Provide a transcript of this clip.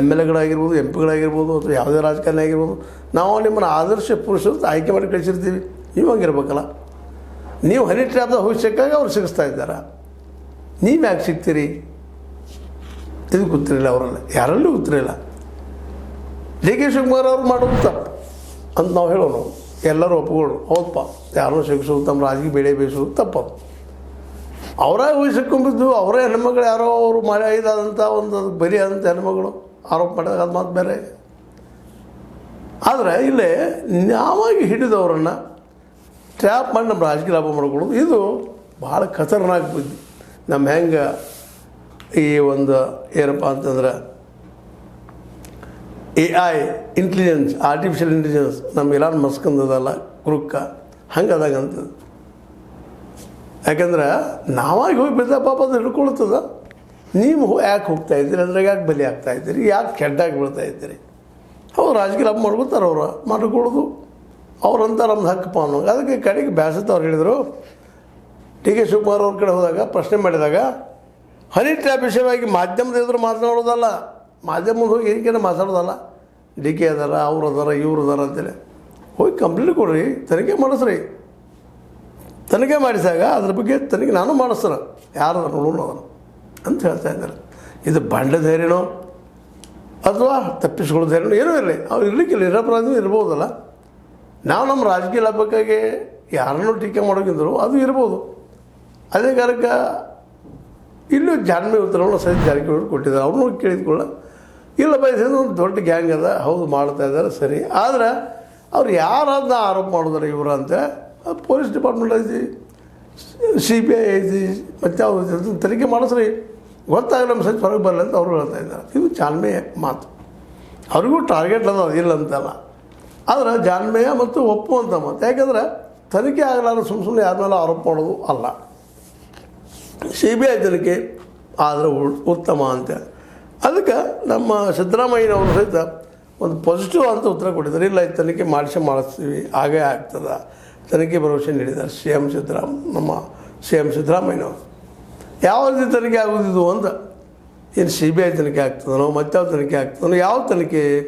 MLAಗಳಾಗಿರ್ಬೋದು, MP ಗಳಾಗಿರ್ಬೋದು, ಅಥವಾ ಯಾವುದೇ ರಾಜಕಾರಣಿ ಆಗಿರ್ಬೋದು, ನಾವು ನಿಮ್ಮನ್ನು ಆದರ್ಶ ಪುರುಷರು ಆಯ್ಕೆ ಮಾಡಿ ಕಳಿಸಿರ್ತೀವಿ. ನೀವು ಹಂಗಿರ್ಬೇಕಲ್ಲ. ನೀವು ಹನಿ ಟ್ರ್ಯಾಪ್ದಾಗ ಹೋಗಿ ಸಿಕ್ಕಾಗ ಅವ್ರು ಸಿಗಿಸ್ತಾ ಇದ್ದಾರೆ, ನೀವು ಯಾಕೆ ಸಿಗ್ತೀರಿ? ಇದು ಗೊತ್ತಿರಲಿಲ್ಲ ಅವರಲ್ಲ, ಯಾರಲ್ಲೂ ಗೊತ್ತಿರಲಿಲ್ಲ. DK ಶಿವಕುಮಾರ್ ಅವ್ರು ಮಾಡೋದು ತಪ್ಪು ಅಂತ ನಾವು ಹೇಳೋಣ, ಎಲ್ಲರೂ ಒಪ್ಪಿಕೊಳ್ಳು. ಹೌದಪ್ಪ, ಯಾರನ್ನೂ ಸಿಗಿಸೋದು, ತಮ್ಮ ರಾಜಕೀಯ ಬೇಳೆ ಬೇಯಿಸೋದು ತಪ್ಪದು. ಅವರೇ ವಹಿಸಿಕೊಂಡಿದ್ದು, ಅವರೇ ಹೆಣ್ಮಗಳು ಯಾರೋ ಅವರು ಮಳೆ ಇದಾದಂಥ ಒಂದು ಬರಿ ಆದಂಥ ಹೆಣ್ಮಗಳು ಆರೋಪ ಮಾಡಿದಾಗ ಅದು ಮಾತು ಬೇರೆ. ಆದರೆ ಇಲ್ಲೇ ನಾವಾಗಿ ಹಿಡಿದವರನ್ನು ಟ್ರ್ಯಾಪ್ ಮಾಡಿ ನಮ್ಮ ರಾಜಕೀಯ ಲಾಭ ಮಾಡ್ಕೊಳ್ಳೋದು ಇದು ಭಾಳ ಖತರ್ನಾಕ್ ಬುದ್ಧಿ. ನಮ್ಮ ಹೆಂಗೆ ಈ ಒಂದು ಏನಪ್ಪ ಅಂತಂದ್ರೆ AI ಇಂಟೆಲಿಜೆನ್ಸ್, ಆರ್ಟಿಫಿಷಿಯಲ್ ಇಂಟೆಲಿಜೆನ್ಸ್ ನಮ್ಮ ಇಲಾನ್ ಮಸ್ಕಂದದಲ್ಲ ಕುರುಕ್ಕ ಹಂಗದಾಗಂತದ್ದು. ಯಾಕಂದ್ರೆ ನಾವಾಗಿ ಹೋಗಿ ಬಿದ್ದ ಪಾಪ ಅದು ಹಿಡ್ಕೊಳ್ತದ. ನೀವು ಯಾಕೆ ಹೋಗ್ತಾ ಇದ್ದೀರಿ, ಅದ್ರಾಗ ಯಾಕೆ ಬಲಿ ಆಗ್ತಾ ಇದ್ದೀರಿ, ಯಾಕೆ ಕೆಡ್ಡಾಗಿ ಬೀಳ್ತಾ ಇದ್ದೀರಿ? ಅವ್ರು ರಾಜಕೀಯ ಲಾಭ ಮಾಡ್ಕೊತಾರೆ, ಅವ್ರು ಮಾಡ್ಕೊಳ್ಳೋದು ಅವ್ರಂತ ನಮ್ದು ಹಕ್ಕಪ್ಪ ಅನ್ನೋ. ಅದಕ್ಕೆ ಕಡೆಗೆ ಬ್ಯಾಸತ್ತ ಅವ್ರು ಹೇಳಿದರು. DK ಶಿವಕುಮಾರ್ ಅವ್ರ ಕಡೆ ಹೋದಾಗ ಪ್ರಶ್ನೆ ಮಾಡಿದಾಗ ಹನಿ ಟ್ರ್ಯಾಪ್ ವಿಷಯವಾಗಿ ಮಾಧ್ಯಮದ ಎದುರು ಮಾತನಾಡೋದಲ್ಲ, ಮಾಧ್ಯಮದ ಹೋಗಿ ಏನಕ್ಕೆ ಮಾತಾಡೋದಲ್ಲ. DK ಅದಾರ, ಅವ್ರು ಅದಾರ, ಇವ್ರು ಅದಾರ ಅಂತೇಳಿ ಹೋಗಿ ಕಂಪ್ಲೇಂಟ್ ಕೊಡ್ರಿ, ತನಿಖೆ ಮಾಡಿಸ್ರಿ. ತನಿಖೆ ಮಾಡಿಸಿದಾಗ ಅದ್ರ ಬಗ್ಗೆ ತನಿಖೆ ನಾನು ಮಾಡಿಸ್ತಾನೆ, ಯಾರು ನೋಡೋಣ ಅದನ್ನು ಅಂತ ಹೇಳ್ತಾ ಇದ್ದಾರೆ. ಇದು ಬಂಡ ಧೈರ್ಯನೋ ಅಥವಾ ತಪ್ಪಿಸ್ಕೊಳ್ಳೋ ಧೈರ್ಯನೋ ಏನೂ ಇರಲಿ, ಅವ್ರು ಇರಲಿಕ್ಕಿಲ್ಲ, ನಿರಪರಾಧಿನೂ ಇರ್ಬೋದಲ್ಲ. ನಾವು ನಮ್ಮ ರಾಜಕೀಯ ಲಾಭಕ್ಕಾಗಿ ಯಾರನ್ನೂ ಟೀಕೆ ಮಾಡೋಕ್ಕಿಂತಲೂ ಅದು ಇರ್ಬೋದು. ಅದೇ ಕಾರಣಕ್ಕೆ ಇಲ್ಲೂ ಜಾನ್ಮೆ ಉತ್ತರವನ್ನು ಸಹಿತ ಜಾರಕಿಹೊಳಿ ಕೊಟ್ಟಿದ್ದಾರೆ. ಅವ್ರನ್ನೂ ಕೇಳಿದ್ಕೊಳ್ಳ ಇಲ್ಲ ಬಯಸಿದ ಒಂದು ದೊಡ್ಡ ಗ್ಯಾಂಗ್ ಅದ, ಹೌದು ಮಾಡ್ತಾ ಇದ್ದಾರೆ ಸರಿ. ಆದರೆ ಅವ್ರು ಯಾರನ್ನ ಆರೋಪ ಮಾಡಿದಾರೆ ಇವರು ಅಂತ ಪೊಲೀಸ್ ಡಿಪಾರ್ಟ್ಮೆಂಟ್ ಐತಿ, CBI ಐತಿ, ಮತ್ತು ಅವ್ರು ತನಿಖೆ ಮಾಡಿಸ್ರಿ, ಗೊತ್ತಾಗಲಿ ನಮ್ಮ ಸಹಿತ ಹೊರಗೆ ಬರಲಿ ಅಂತ ಅವರು ಹೇಳ್ತಾ ಇದ್ದಾರೆ. ಇದು ಜಾನ್ಮೆಯ ಮಾತು. ಅವ್ರಿಗೂ ಟಾರ್ಗೆಟ್ ಅದ, ಇಲ್ಲ ಅಂತಲ್ಲ. ಆದರೆ ಜಾನ್ಮೆಯ ಮತ್ತು ಒಪ್ಪುವಂಥ ಮಾತು. ಯಾಕಂದರೆ ತನಿಖೆ ಆಗಲಾರ ಸುಮ್ಮನೆ ಯಾರನ್ನೆಲ್ಲ ಆರೋಪ ಮಾಡೋದು ಅಲ್ಲ. CBI ತನಿಖೆ ಆದರೆ ಉತ್ತಮ ಅಂತ. ಅದಕ್ಕೆ ನಮ್ಮ ಸಿದ್ದರಾಮಯ್ಯನವರು ಸಹಿತ ಒಂದು ಪಾಸಿಟಿವ್ ಅಂತ ಉತ್ತರ ಕೊಟ್ಟಿದ್ದಾರೆ. ಇಲ್ಲ, ಇದು ತನಿಖೆ ಮಾಡಿಸ್ತೀವಿ, ಹಾಗೇ ಆಗ್ತದೆ, ತನಿಖೆ ಭರವಸೆ ನೀಡಿದ್ದಾರೆ ನಮ್ಮ CM ಸಿದ್ದರಾಮಯ್ಯನವರು. ಯಾವ ರೀತಿ ತನಿಖೆ ಆಗೋದಿದ್ದು ಅಂತ, ಏನು CBI ತನಿಖೆ ಆಗ್ತದನೋ, ಮತ್ತಾವ ತನಿಖೆ ಆಗ್ತದನೋ, ಯಾವ ತನಿಖೆ